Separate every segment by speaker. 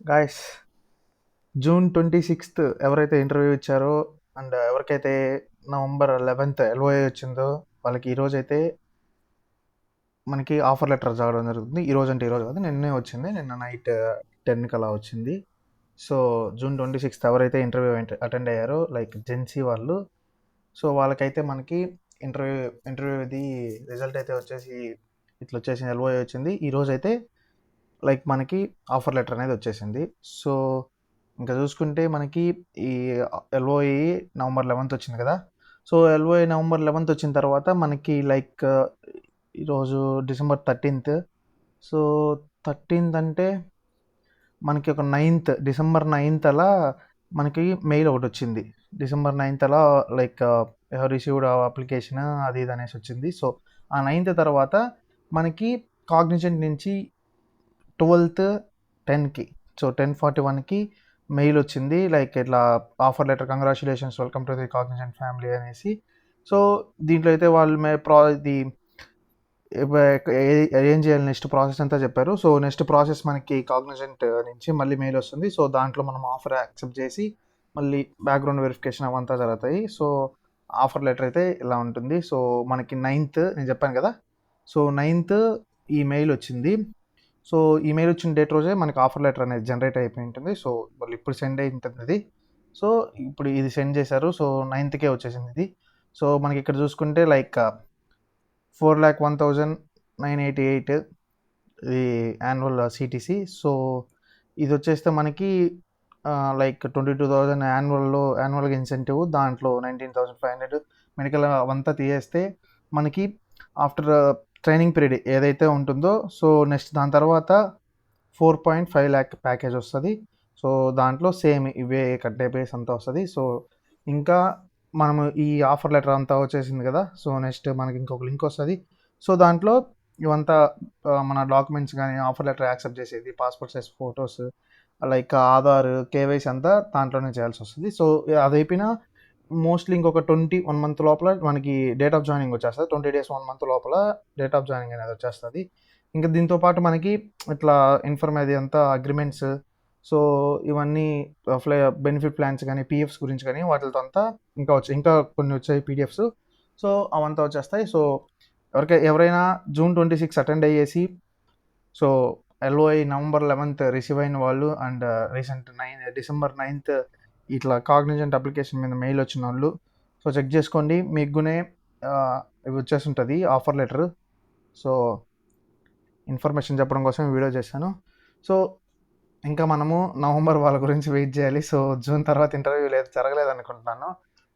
Speaker 1: Guys, June 26th ఎవరైతే interview ఇచ్చారో and ఎవరికైతే నవంబర్ 11th ఎల్ఓఏ వచ్చిందో వాళ్ళకి ఈరోజైతే మనకి ఆఫర్ లెటర్ రావడం జరుగుతుంది. ఈరోజు అంటే ఈరోజు కాదు, నిన్నే వచ్చింది. నిన్న నైట్ 10కి అలా వచ్చింది. సో జూన్ 26th ఎవరైతే ఇంటర్వ్యూ అటెండ్ అయ్యారో లైక్ జెన్సీ వాళ్ళు, సో వాళ్ళకైతే మనకి ఇంటర్వ్యూది రిజల్ట్ అయితే వచ్చేసి ఇట్లా వచ్చేసింది, ఎల్ఓఏ వచ్చింది. ఈరోజు అయితే లైక్ మనకి ఆఫర్ లెటర్ అనేది వచ్చేసింది. సో ఇంకా చూసుకుంటే మనకి ఈ ఎల్ఓఏ నవంబర్ 11th వచ్చింది కదా. సో ఎల్ఓఏ నవంబర్ 11th వచ్చిన తర్వాత మనకి లైక్ ఈరోజు డిసెంబర్ 13th. సో 13th అంటే మనకి ఒక డిసెంబర్ 9th అలా మనకి మెయిల్ ఒకటి వచ్చింది. డిసెంబర్ 9th అలా లైక్ రిసీవ్డ్ అప్లికేషన్ అది ఇది అనేసి వచ్చింది. సో ఆ 9th తర్వాత మనకి కాగ్నిజెంట్ నుంచి 12th 10కి, సో 10:41కి మెయిల్ వచ్చింది. లైక్ ఇట్లా offer letter, congratulations, welcome to the Cognizant family అనేసి. సో దీంట్లో అయితే వాళ్ళు ఇది ఏం చేయాలి నెక్స్ట్ ప్రాసెస్ అంతా చెప్పారు. సో నెక్స్ట్ ప్రాసెస్ మనకి కాగ్నిజెంట్ నుంచి మళ్ళీ మెయిల్ వస్తుంది. సో దాంట్లో మనం ఆఫర్ యాక్సెప్ట్ చేసి మళ్ళీ బ్యాక్గ్రౌండ్ వెరిఫికేషన్ అవంతా జరుగుతాయి. సో ఆఫర్ లెటర్ అయితే ఇలా ఉంటుంది. సో మనకి 9th నేను చెప్పాను కదా, సో 9th ఈ మెయిల్ వచ్చింది. సో ఈ మెయిల్ వచ్చిన డేట్ రోజే మనకి ఆఫర్ లెటర్ అనేది జనరేట్ అయిపోయి ఉంటుంది. సో వాళ్ళు ఇప్పుడు సెండ్ అయి ఉంటుంది ఇది. సో ఇప్పుడు ఇది సెండ్ చేశారు. సో 9th వచ్చేసింది ఇది. సో మనకి ఇక్కడ చూసుకుంటే లైక్ 4,01,988 ఇది యాన్యువల్ సిటీసీ. సో ఇది వచ్చేస్తే మనకి లైక్ 22,000 యాన్యువల్గా ఇన్సెంటివ్, దాంట్లో 19,500 మెడికల్ అవంతా తీయేస్తే మనకి ఆఫ్టర్ ట్రైనింగ్ పీరియడ్ ఏదైతే ఉంటుందో, సో నెక్స్ట్ దాని తర్వాత 4.5 lakh ప్యాకేజ్ వస్తుంది. సో దాంట్లో సేమ్ ఇవే కట్టే బేస్ అంతా వస్తుంది. సో ఇంకా మనము ఈ ఆఫర్ లెటర్ అంతా వచ్చేసింది కదా. సో నెక్స్ట్ మనకి ఇంకొక లింక్ వస్తుంది. సో దాంట్లో ఇవంతా మన డాక్యుమెంట్స్ కానీ, ఆఫర్ లెటర్ యాక్సెప్ట్ చేసేది, passport size photos, like Aadhaar, KYC అంతా దాంట్లోనే చేయాల్సి వస్తుంది. సో అది అయిపోయినా మోస్ట్లీ ఇంకొక 1 month లోపల మనకి డేట్ ఆఫ్ జాయినింగ్ వచ్చేస్తుంది. 20 days 1 month లోపల డేట్ ఆఫ్ జాయినింగ్ అనేది వచ్చేస్తుంది. ఇంకా దీంతో పాటు మనకి ఇట్లా అది అంతా అగ్రిమెంట్స్, సో ఇవన్నీ బెనిఫిట్ ప్లాన్స్ కానీ, పిఎఫ్స్ గురించి కానీ వాటితో అంతా ఇంకా కొన్ని వచ్చాయి పీడిఎఫ్స్. సో అవంతా వచ్చేస్తాయి. సో ఎవరైనా జూన్ 26 అటెండ్ అయ్యేసి, so LOI November 11th receive అయిన వాళ్ళు అండ్ రీసెంట్ డిసెంబర్ 9th ఇట్లా కాగ్నిజెంట్ అప్లికేషన్ మీద మెయిల్ వచ్చిన వాళ్ళు, సో చెక్ చేసుకోండి. మీకునే ఇవి వచ్చేస్తుంటుంది ఆఫర్ లెటర్. సో ఇన్ఫర్మేషన్ చెప్పడం కోసం వీడియో చేశాను. సో ఇంకా మనము నవంబర్ వాళ్ళ గురించి వెయిట్ చేయాలి. సో జూన్ తర్వాత ఇంటర్వ్యూ జరగలేదు అనుకుంటున్నాను.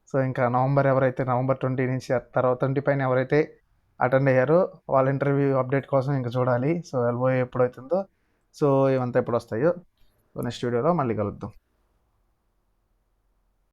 Speaker 1: సో ఇంకా ఎవరైతే నవంబర్ 20 నుంచి తర్వాత 20 పైన ఎవరైతే అటెండ్ అయ్యారో వాళ్ళ ఇంటర్వ్యూ అప్డేట్ కోసం ఇంకా చూడాలి. సో ఎల్ఓఏ ఎప్పుడవుతుందో, సో ఇవంతా ఎప్పుడు వస్తాయో. సో నెక్స్ట్ వీడియోలో మళ్ళీ కలుద్దాం.